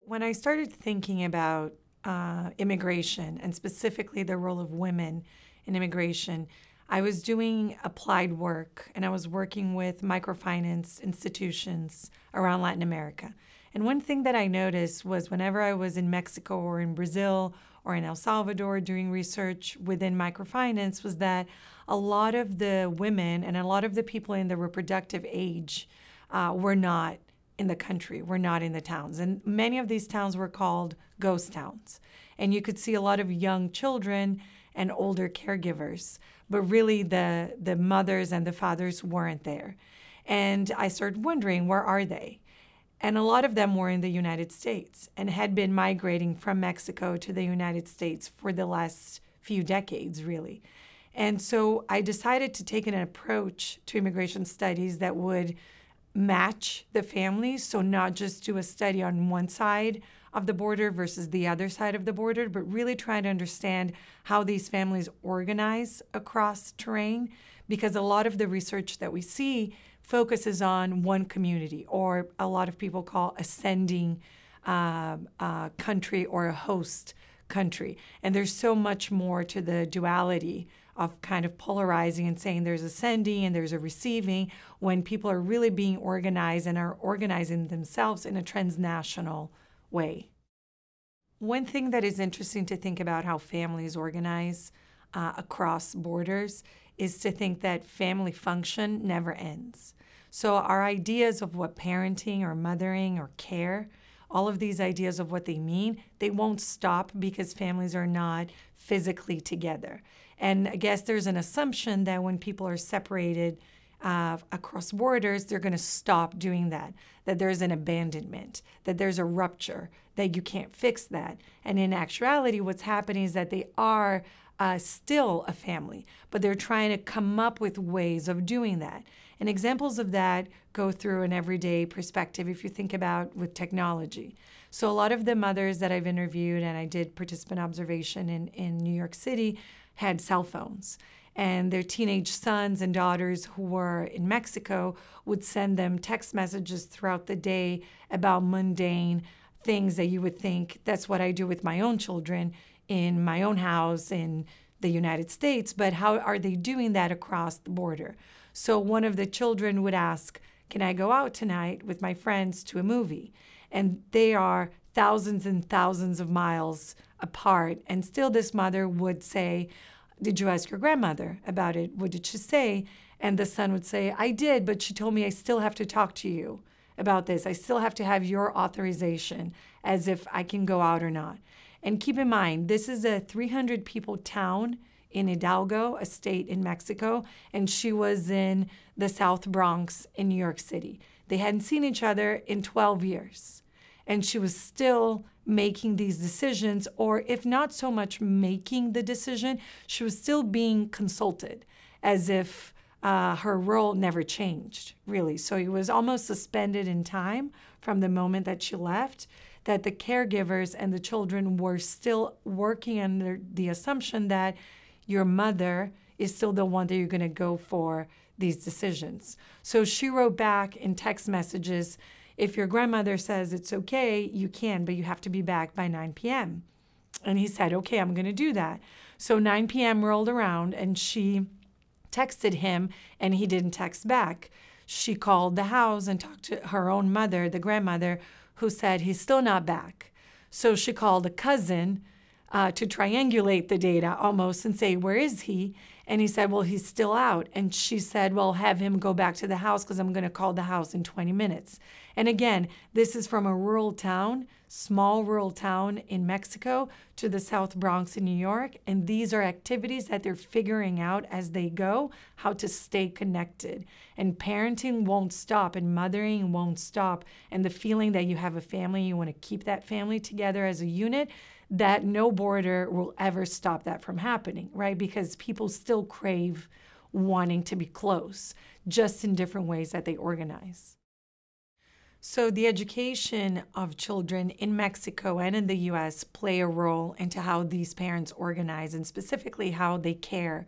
When I started thinking about immigration and specifically the role of women in immigration, I was doing applied work and I was working with microfinance institutions around Latin America. And one thing that I noticed was whenever I was in Mexico or in Brazil or in El Salvador doing research within microfinance was that a lot of the women and a lot of the people in the reproductive age were not in the country, were not in the towns. And many of these towns were called ghost towns. And you could see a lot of young children and older caregivers, but really the mothers and the fathers weren't there. And I started wondering, where are they? And a lot of them were in the United States and had been migrating from Mexico to the United States for the last few decades, really. And so I decided to take an approach to immigration studies that would match the families, so not just do a study on one side of the border versus the other side of the border, but really try to understand how these families organize across terrain, because a lot of the research that we see focuses on one community, or a lot of people call ascending country or a host country. And there's so much more to the duality of kind of polarizing and saying there's a sending and there's a receiving, when people are really being organized and are organizing themselves in a transnational way. One thing that is interesting to think about how families organize across borders is to think that family function never ends. So our ideas of what parenting or mothering or care, all of these ideas of what they mean, they won't stop because families are not physically together. And I guess there's an assumption that when people are separated across borders, they're going to stop doing that there's an abandonment, that there's a rupture, that you can't fix that. And in actuality, what's happening is that they are still a family, but they're trying to come up with ways of doing that. And examples of that go through an everyday perspective if you think about with technology. So a lot of the mothers that I've interviewed, and I did participant observation in New York City, had cell phones. And their teenage sons and daughters who were in Mexico would send them text messages throughout the day about mundane things that you would think, that's what I do with my own children in my own house in the United States, but how are they doing that across the border? So one of the children would ask, can I go out tonight with my friends to a movie? And they are thousands and thousands of miles apart. And still this mother would say, did you ask your grandmother about it? What did she say? And the son would say, I did, but she told me I still have to talk to you about this. I still have to have your authorization as if I can go out or not. And keep in mind, this is a 300 people town in Hidalgo, a state in Mexico, and she was in the South Bronx in New York City. They hadn't seen each other in 12 years. And she was still making these decisions, or if not so much making the decision, she was still being consulted as if her role never changed, really. So it was almost suspended in time from the moment that she left, that the caregivers and the children were still working under the assumption that your mother is still the one that you're going to go for these decisions. So she wrote back in text messages, if your grandmother says it's okay, you can, but you have to be back by 9 p.m. And he said, okay, I'm going to do that. So 9 p.m. rolled around and she texted him and he didn't text back. She called the house and talked to her own mother, the grandmother, who said he's still not back. So she called a cousin to triangulate the data almost and say, where is he? And he said, well, he's still out. And she said, well, have him go back to the house because I'm going to call the house in 20 minutes. And again, this is from a rural town, small rural town in Mexico to the South Bronx in New York. And these are activities that they're figuring out as they go, how to stay connected. And parenting won't stop and mothering won't stop. And the feeling that you have a family, you want to keep that family together as a unit, that no border will ever stop that from happening, right? Because people still crave wanting to be close, just in different ways that they organize. So the education of children in Mexico and in the US play a role into how these parents organize and specifically how they care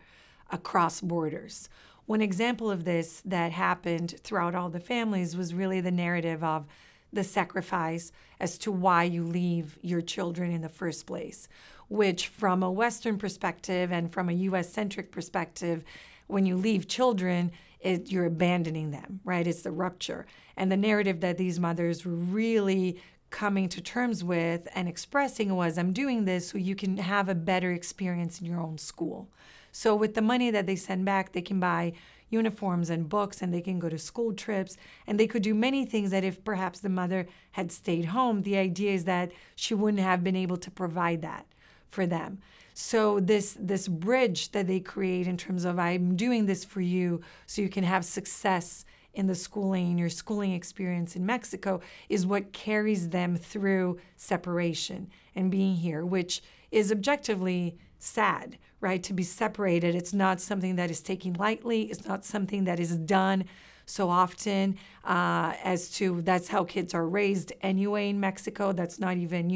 across borders. One example of this that happened throughout all the families was really the narrative of the sacrifice as to why you leave your children in the first place, which from a Western perspective and from a US-centric perspective, when you leave children, you're abandoning them, right? It's the rupture. And the narrative that these mothers were really coming to terms with and expressing was, I'm doing this so you can have a better experience in your own school. So with the money that they send back, they can buy uniforms and books, and they can go to school trips, and they could do many things that if perhaps the mother had stayed home, the idea is that she wouldn't have been able to provide that for them. So this bridge that they create in terms of, I'm doing this for you so you can have success in the schooling, your schooling experience in Mexico, is what carries them through separation and being here, which is objectively sad, right? To be separated, it's not something that is taken lightly. It's not something that is done so often as to, that's how kids are raised anyway in Mexico. That's not even,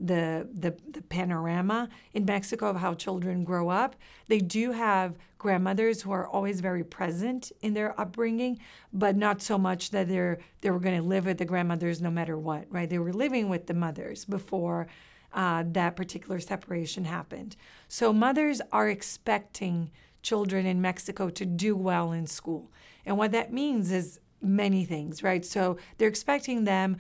the panorama in Mexico of how children grow up. They do have grandmothers who are always very present in their upbringing, but not so much that they were going to live with the grandmothers no matter what, right? They were living with the mothers before that particular separation happened. So mothers are expecting children in Mexico to do well in school. And what that means is many things, right? So they're expecting them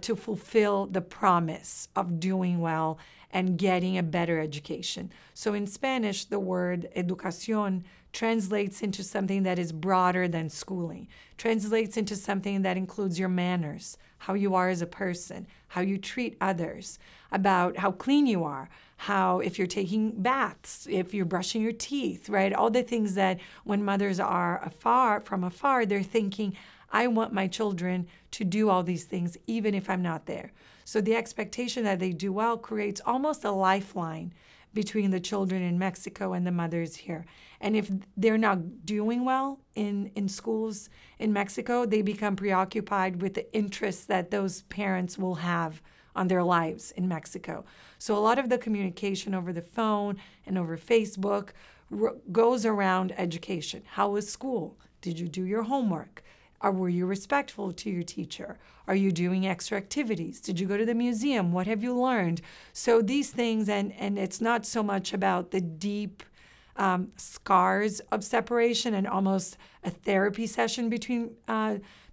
to fulfill the promise of doing well and getting a better education. So in Spanish, the word educación translates into something that is broader than schooling, translates into something that includes your manners, how you are as a person, how you treat others, about how clean you are, how if you're taking baths, if you're brushing your teeth, right? All the things that when mothers are from afar, they're thinking, I want my children to do all these things, even if I'm not there. So the expectation that they do well creates almost a lifeline between the children in Mexico and the mothers here. And if they're not doing well in schools in Mexico, they become preoccupied with the interests that those parents will have on their lives in Mexico. So a lot of the communication over the phone and over Facebook goes around education. How was school? Did you do your homework? Or were you respectful to your teacher? Are you doing extra activities? Did you go to the museum? What have you learned? So these things, and it's not so much about the deep scars of separation and almost a therapy session between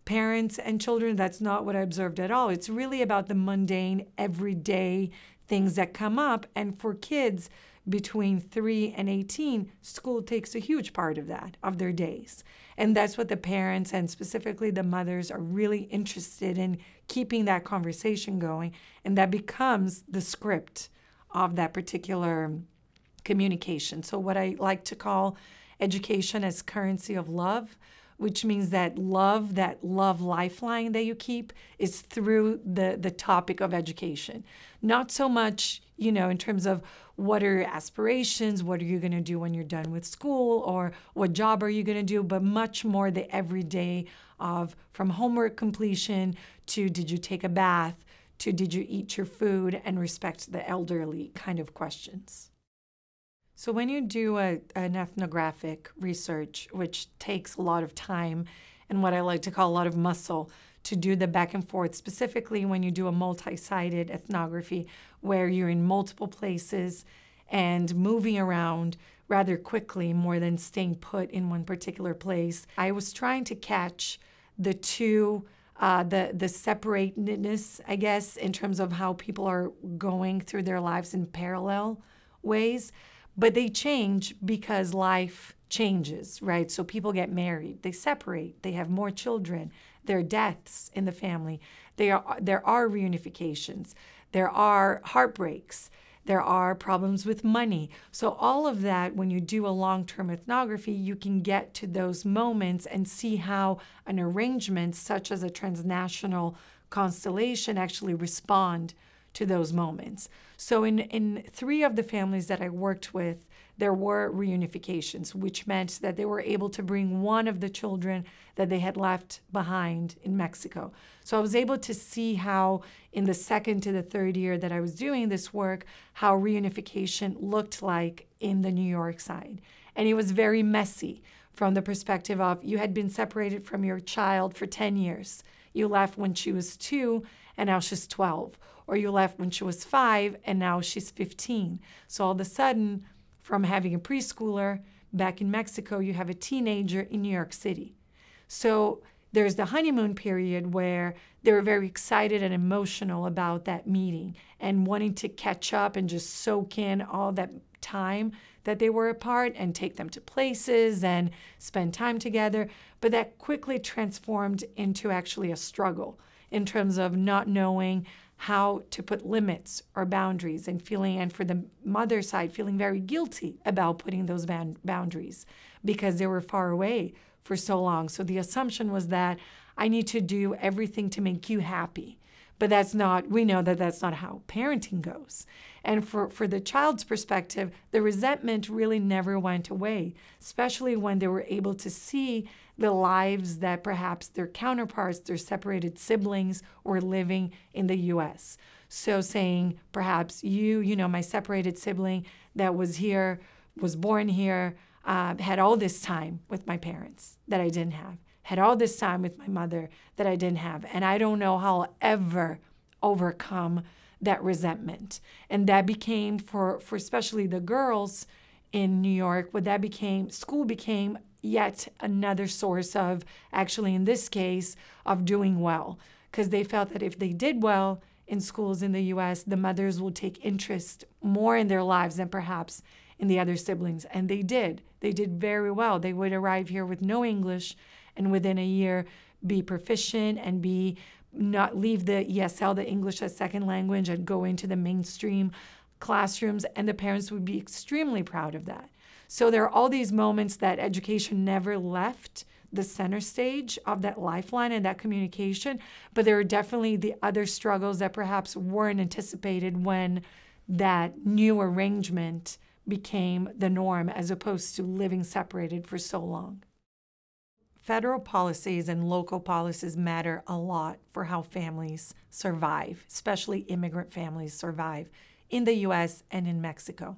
parents and children. That's not what I observed at all. It's really about the mundane, everyday things that come up. And for kids between 3 and 18, school takes a huge part of that, of their days. And that's what the parents and specifically the mothers are really interested in, keeping that conversation going. And that becomes the script of that particular communication. So what I like to call education as currency of love, which means that love lifeline that you keep is through the topic of education. Not so much, in terms of what are your aspirations, what are you going to do when you're done with school, or what job are you going to do, but much more the everyday of from homework completion to did you take a bath to did you eat your food and respect the elderly kind of questions. So when you do an ethnographic research, which takes a lot of time and what I like to call a lot of muscle to do the back and forth, specifically when you do a multi-sided ethnography where you're in multiple places and moving around rather quickly more than staying put in one particular place, I was trying to catch the two, the separatedness, I guess, in terms of how people are going through their lives in parallel ways. But they change because life changes, right? So people get married, they separate, they have more children, there are deaths in the family, there are reunifications, there are heartbreaks, there are problems with money. So all of that, when you do a long-term ethnography, you can get to those moments and see how an arrangement such as a transnational constellation actually respond to those moments. So in 3 of the families that I worked with, there were reunifications, which meant that they were able to bring one of the children that they had left behind in Mexico. So I was able to see how in the 2nd to the 3rd year that I was doing this work, how reunification looked like in the New York side. And it was very messy from the perspective of you had been separated from your child for 10 years. You left when she was 2 and now she's 12. Or you left when she was 5 and now she's 15. So all of a sudden, from having a preschooler back in Mexico, you have a teenager in New York City. So there's the honeymoon period where they were very excited and emotional about that meeting and wanting to catch up and just soak in all that time that they were apart and take them to places and spend time together. But that quickly transformed into actually a struggle in terms of not knowing how to put limits or boundaries and feeling, and for the mother side, feeling very guilty about putting those boundaries because they were far away for so long. So the assumption was that I need to do everything to make you happy. But that's not, we know that that's not how parenting goes. And for the child's perspective, the resentment really never went away, especially when they were able to see the lives that perhaps their counterparts, their separated siblings, were living in the U.S. So saying, perhaps you know, my separated sibling that was here, was born here, had all this time with my parents that I didn't have, had all this time with my mother that I didn't have. And I don't know how I'll ever overcome that resentment. And that became, for especially the girls in New York, school became yet another source of, actually in this case, of doing well. Because they felt that if they did well in schools in the U.S., the mothers will take interest more in their lives than perhaps in the other siblings. And they did. They did very well. They would arrive here with no English and within a year be proficient and not leave the ESL, the English as second language, and go into the mainstream classrooms. And the parents would be extremely proud of that. So there are all these moments that education never left the center stage of that lifeline and that communication, but there are definitely the other struggles that perhaps weren't anticipated when that new arrangement became the norm as opposed to living separated for so long. Federal policies and local policies matter a lot for how families survive, especially immigrant families survive in the U.S. and in Mexico.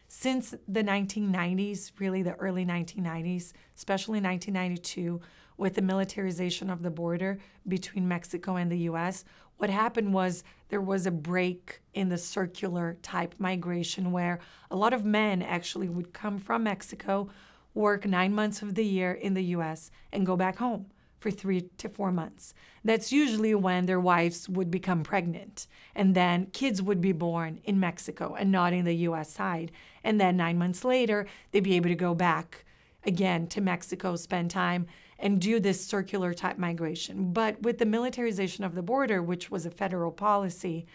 Since the 1990s, really the early 1990s, especially 1992, with the militarization of the border between Mexico and the U.S., what happened was there was a break in the circular type migration where a lot of men actually would come from Mexico, work 9 months of the year in the U.S., and go back home for 3 to 4 months. That's usually when their wives would become pregnant, and then kids would be born in Mexico and not in the U.S. side. And then 9 months later, they'd be able to go back again to Mexico, spend time, and do this circular type migration. But with the militarization of the border, which was a federal policy,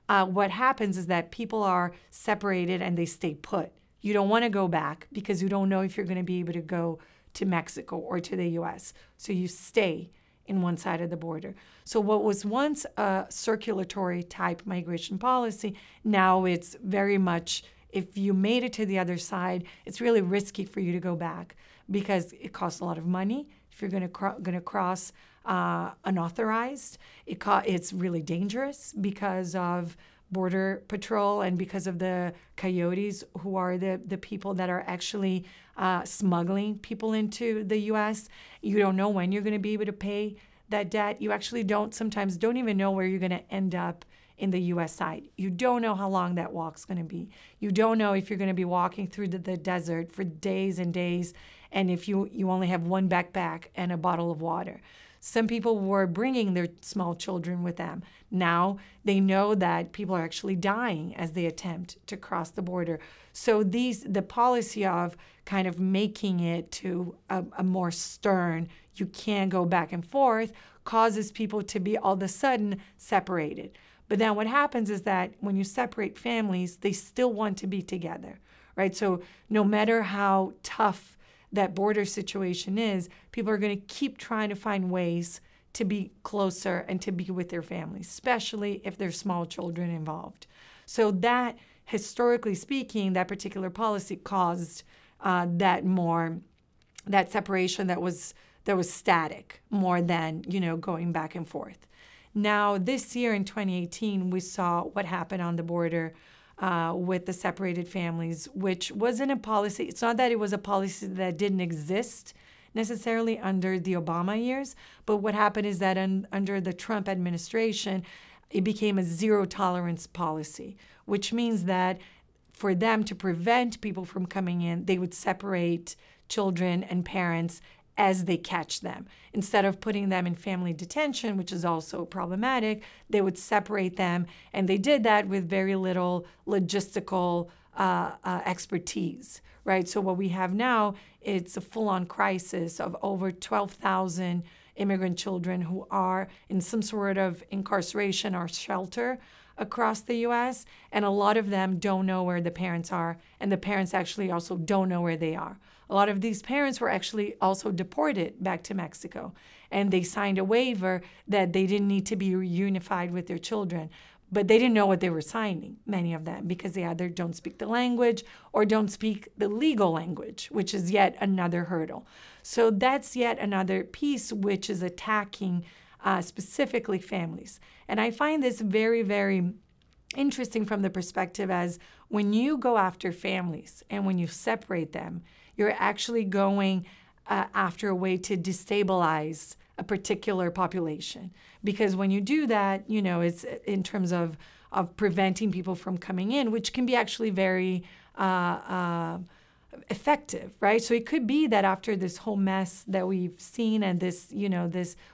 what happens is that people are separated and they stay put. You don't want to go back because you don't know if you're going to be able to go to Mexico or to the U.S. So you stay in one side of the border. So what was once a circulatory type migration policy, now it's very much, if you made it to the other side, it's really risky for you to go back because it costs a lot of money. If you're going to cross unauthorized, it's really dangerous because of Border Patrol and because of the coyotes, who are the people that are actually smuggling people into the U.S. You don't know when you're going to be able to pay that debt. You actually sometimes don't even know where you're going to end up in the U.S. side. You don't know how long that walk's going to be. You don't know if you're going to be walking through the desert for days and days, and if you only have one backpack and a bottle of water. Some people were bringing their small children with them. Now they know that people are actually dying as they attempt to cross the border. So the policy of kind of making it to a more stern, you can't go back and forth, causes people to be all of a sudden separated. But then what happens is that when you separate families, they still want to be together, right? So no matter how tough that border situation is, people are going to keep trying to find ways to be closer and to be with their families, especially if there's small children involved. So that, historically speaking, that particular policy caused that separation that was static more than, going back and forth. Now, this year in 2018, we saw what happened on the border with the separated families, which wasn't a policy. It's not that it was a policy that didn't exist necessarily under the Obama years, but what happened is that under the Trump administration, it became a zero tolerance policy, which means that for them to prevent people from coming in, they would separate children and parents as they catch them. Instead of putting them in family detention, which is also problematic, they would separate them. And they did that with very little logistical expertise, right? So what we have now, it's a full-on crisis of over 12,000 immigrant children who are in some sort of incarceration or shelter across the U.S., and a lot of them don't know where the parents are, and the parents actually also don't know where they are. A lot of these parents were actually also deported back to Mexico, and they signed a waiver that they didn't need to be reunified with their children, but they didn't know what they were signing, many of them, because they either don't speak the language or don't speak the legal language, which is yet another hurdle. So that's yet another piece which is attacking specifically families. And I find this very, very interesting from the perspective as when you go after families and when you separate them, you're actually going after a way to destabilize a particular population. Because when you do that, it's in terms of preventing people from coming in, which can be actually very effective, right? So it could be that after this whole mess that we've seen and this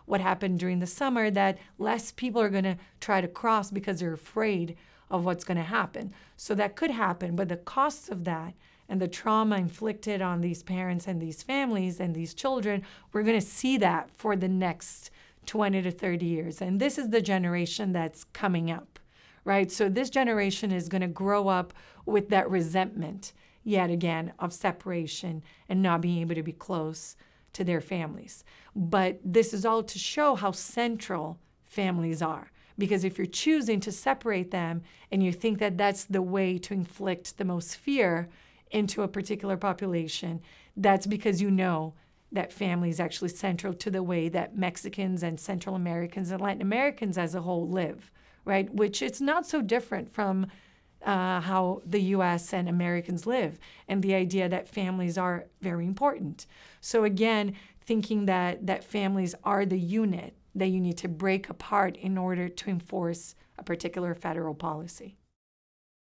what happened during the summer, that less people are going to try to cross because they're afraid of what's going to happen. So that could happen, but the costs of that and the trauma inflicted on these parents and these families and these children, we're going to see that for the next 20 to 30 years. And this is the generation that's coming up, right? So this generation is going to grow up with that resentment yet again of separation and not being able to be close to their families. But this is all to show how central families are. Because if you're choosing to separate them and you think that that's the way to inflict the most fear into a particular population, that's because you know that family is actually central to the way that Mexicans and Central Americans and Latin Americans as a whole live, right? Which it's not so different from how the U.S. and Americans live, and the idea that families are very important. So again, thinking that families are the unit that you need to break apart in order to enforce a particular federal policy.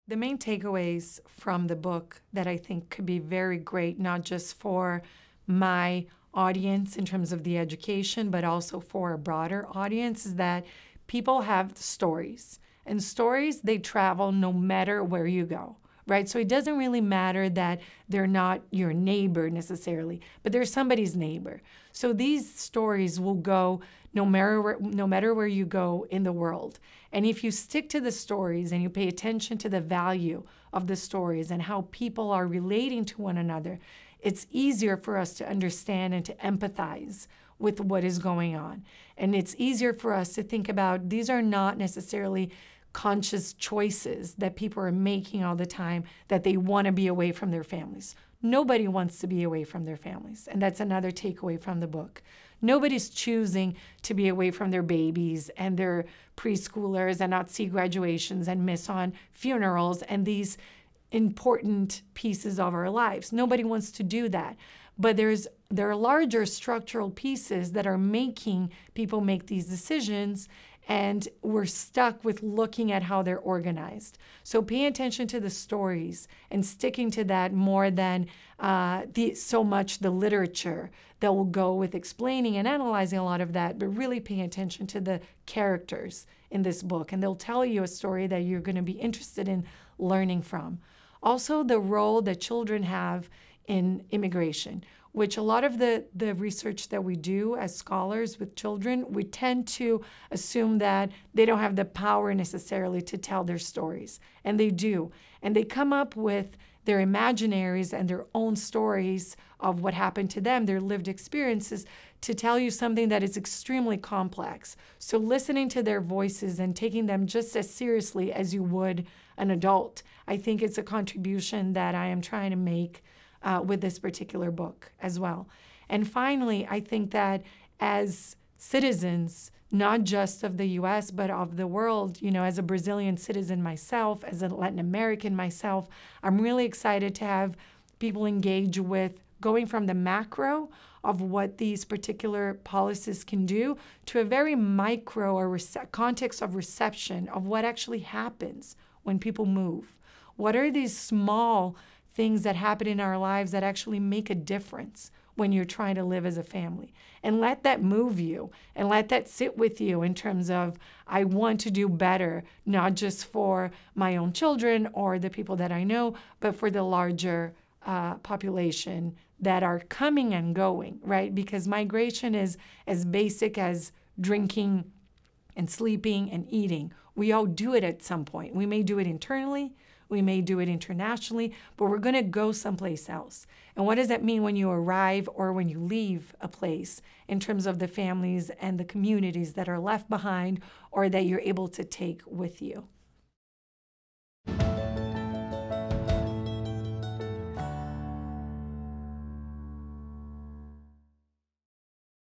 The main takeaways from the book that I think could be very great, not just for my audience in terms of the education, but also for a broader audience, is that people have stories. And stories, they travel no matter where you go, right? So it doesn't really matter that they're not your neighbor necessarily, but they're somebody's neighbor. So these stories will go no matter where you go in the world. And if you stick to the stories and you pay attention to the value of the stories and how people are relating to one another, it's easier for us to understand and to empathize with what is going on. And it's easier for us to think about these are not necessarily conscious choices that people are making all the time, that they want to be away from their families. Nobody wants to be away from their families. And that's another takeaway from the book. Nobody's choosing to be away from their babies and their preschoolers and not see graduations and miss on funerals and these important pieces of our lives. Nobody wants to do that. But there are larger structural pieces that are making people make these decisions, and we're stuck with looking at how they're organized. So pay attention to the stories and sticking to that more than so much the literature that will go with explaining and analyzing a lot of that, but really paying attention to the characters in this book. And they'll tell you a story that you're going to be interested in learning from. Also, the role that children have in immigration, which a lot of the research that we do as scholars with children, we tend to assume that they don't have the power necessarily to tell their stories. And they do. And they come up with their imaginaries and their own stories of what happened to them, their lived experiences, to tell you something that is extremely complex. So listening to their voices and taking them just as seriously as you would an adult, I think it's a contribution that I am trying to make with this particular book as well. And finally, I think that as citizens, not just of the US, but of the world, as a Brazilian citizen myself, as a Latin American myself, I'm really excited to have people engage with going from the macro of what these particular policies can do to a very micro or context of reception of what actually happens when people move. What are these small things that happen in our lives that actually make a difference when you're trying to live as a family? And let that move you and let that sit with you in terms of, I want to do better, not just for my own children or the people that I know, but for the larger population that are coming and going, right? Because migration is as basic as drinking and sleeping and eating. We all do it at some point. We may do it internally, we may do it internationally, but we're going to go someplace else. And what does that mean when you arrive or when you leave a place in terms of the families and the communities that are left behind or that you're able to take with you?